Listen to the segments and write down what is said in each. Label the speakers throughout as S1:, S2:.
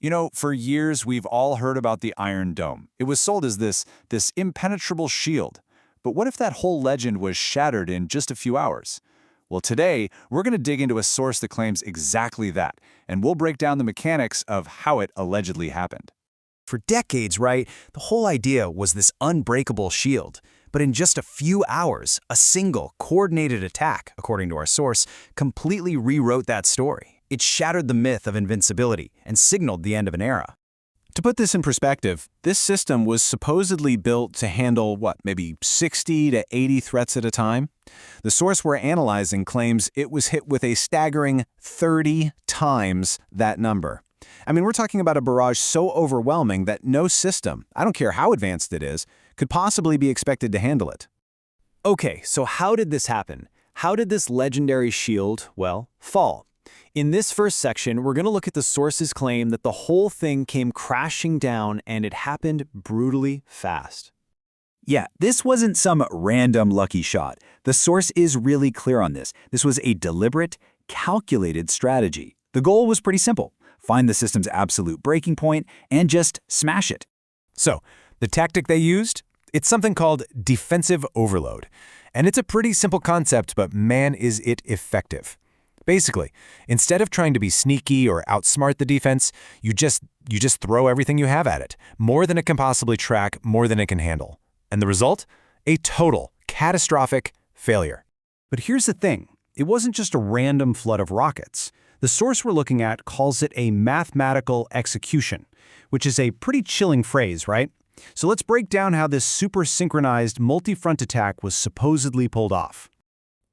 S1: You know, for years we've all heard about the Iron Dome. It was sold as this impenetrable shield. But what if that whole legend was shattered in just a few hours? Well, today, we're going to dig into a source that claims exactly that, and we'll break down the mechanics of how it allegedly happened.
S2: For decades, right, the whole idea was this unbreakable shield. But in just a few hours, a single, coordinated attack, according to our source, completely rewrote that story. It shattered the myth of invincibility and signaled the end of an era.
S1: To put this in perspective, this system was supposedly built to handle, maybe 60 to 80 threats at a time? The source we're analyzing claims it was hit with a staggering 30 times that number. I mean, we're talking about a barrage so overwhelming that no system, I don't care how advanced it is, could possibly be expected to handle it.
S2: Okay, so how did this happen? How did this legendary shield, fall? In this first section, we're going to look at the source's claim that the whole thing came crashing down and it happened brutally fast.
S3: Yeah, this wasn't some random lucky shot. The source is really clear on this. This was a deliberate, calculated strategy. The goal was pretty simple. Find the system's absolute breaking point and just smash it.
S4: So, the tactic they used? It's something called defensive overload. And it's a pretty simple concept, but man is it effective. Basically, instead of trying to be sneaky or outsmart the defense, you just throw everything you have at it, more than it can possibly track, more than it can handle. And the result? A total, catastrophic failure.
S2: But here's the thing. It wasn't just a random flood of rockets. The source we're looking at calls it a mathematical execution, which is a pretty chilling phrase, right? So let's break down how this super synchronized multi-front attack was supposedly pulled off.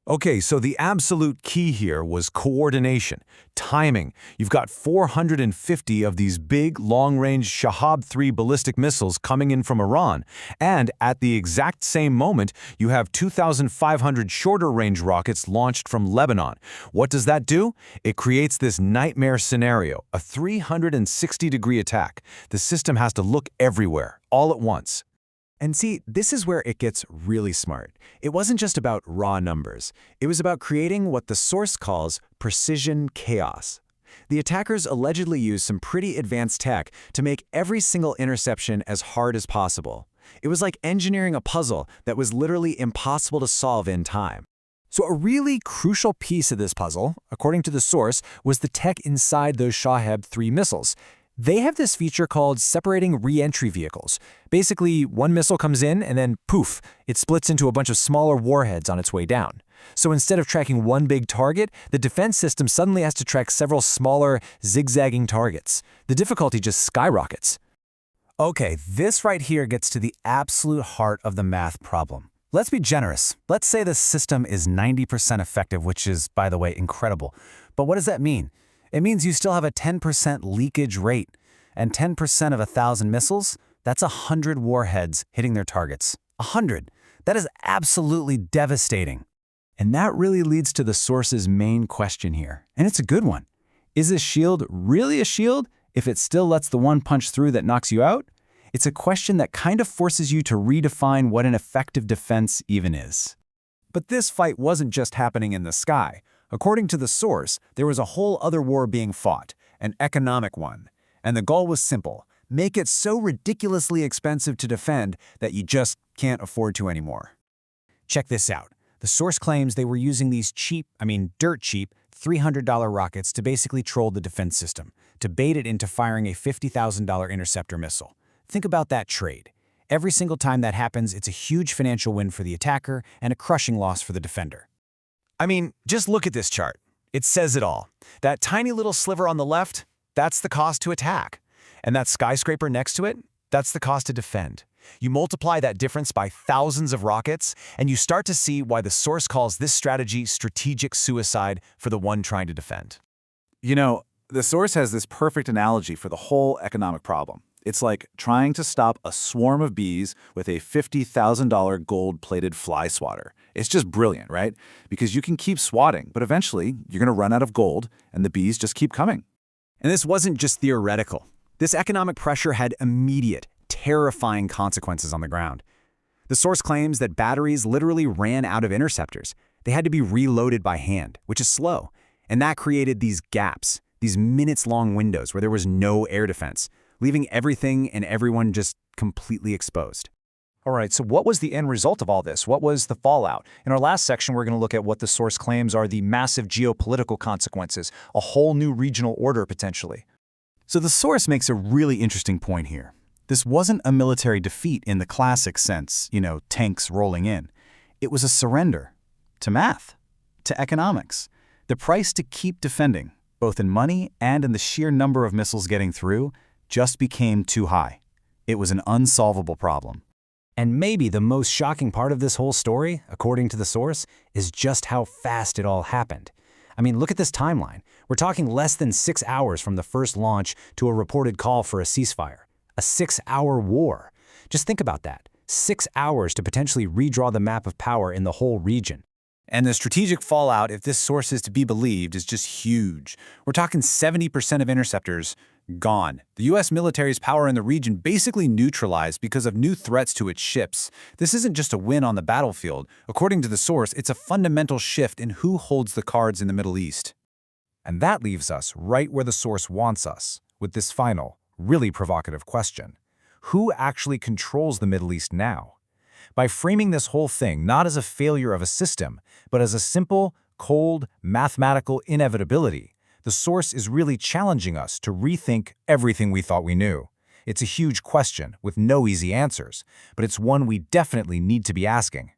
S4: Okay, so the absolute key here was coordination, timing. You've got 450 of these big, long-range Shahab-3 ballistic missiles coming in from Iran, and at the exact same moment, you have 2,500 shorter-range rockets launched from Lebanon. What does that do? It creates this nightmare scenario, a 360-degree attack. The system has to look everywhere, all at once.
S2: And see, this is where it gets really smart. It wasn't just about raw numbers. It was about creating what the source calls precision chaos. The attackers allegedly used some pretty advanced tech to make every single interception as hard as possible. It was like engineering a puzzle that was literally impossible to solve in time. So a really crucial piece of this puzzle, according to the source, was the tech inside those Shahab-3 missiles. They have this feature called separating re-entry vehicles. Basically, one missile comes in and then poof, it splits into a bunch of smaller warheads on its way down. So instead of tracking one big target, the defense system suddenly has to track several smaller, zigzagging targets. The difficulty just skyrockets. Okay, this right here gets to the absolute heart of the math problem. Let's be generous. Let's say the system is 90% effective, which is, by the way, incredible. But what does that mean? It means you still have a 10% leakage rate. And 10% of 1,000 missiles, that's 100 warheads hitting their targets. 100. That is absolutely devastating. And that really leads to the source's main question here. And it's a good one. Is this shield really a shield if it still lets the one punch through that knocks you out? It's a question that kind of forces you to redefine what an effective defense even is. But this fight wasn't just happening in the sky. According to the source, there was a whole other war being fought, an economic one. And the goal was simple: make it so ridiculously expensive to defend that you just can't afford to anymore. Check this out. The source claims they were using these dirt cheap, $300 rockets to basically troll the defense system, to bait it into firing a $50,000 interceptor missile. Think about that trade. Every single time that happens, it's a huge financial win for the attacker and a crushing loss for the defender. I mean, just look at this chart. It says it all. That tiny little sliver on the left, that's the cost to attack. And that skyscraper next to it, that's the cost to defend. You multiply that difference by thousands of rockets, and you start to see why the source calls this strategy strategic suicide for the one trying to defend.
S1: You know, the source has this perfect analogy for the whole economic problem. It's like trying to stop a swarm of bees with a $50,000 gold-plated fly swatter. It's just brilliant, right? Because you can keep swatting, but eventually you're going to run out of gold, and the bees just keep coming.
S2: And this wasn't just theoretical. This economic pressure had immediate, terrifying consequences on the ground. The source claims that batteries literally ran out of interceptors. They had to be reloaded by hand, which is slow. And that created these gaps these minutes-long windows where there was no air defense, leaving everything and everyone just completely exposed.
S3: All right, so what was the end result of all this? What was the fallout? In our last section, we're going to look at what the source claims are the massive geopolitical consequences, a whole new regional order potentially.
S2: So the source makes a really interesting point here. This wasn't a military defeat in the classic sense, tanks rolling in. It was a surrender to math, to economics. The price to keep defending, both in money and in the sheer number of missiles getting through, just became too high. It was an unsolvable problem.
S5: And maybe the most shocking part of this whole story, according to the source, is just how fast it all happened. I mean, look at this timeline. We're talking less than 6 hours from the first launch to a reported call for a ceasefire. A 6-hour war. Just think about that. 6 hours to potentially redraw the map of power in the whole region.
S1: And the strategic fallout, if this source is to be believed, is just huge. We're talking 70% of interceptors gone. The U.S. military's power in the region basically neutralized because of new threats to its ships. This isn't just a win on the battlefield. According to the source, it's a fundamental shift in who holds the cards in the Middle East.
S4: And that leaves us right where the source wants us, with this final, really provocative question. Who actually controls the Middle East now? By framing this whole thing not as a failure of a system, but as a simple, cold, mathematical inevitability, the source is really challenging us to rethink everything we thought we knew. It's a huge question with no easy answers, but it's one we definitely need to be asking.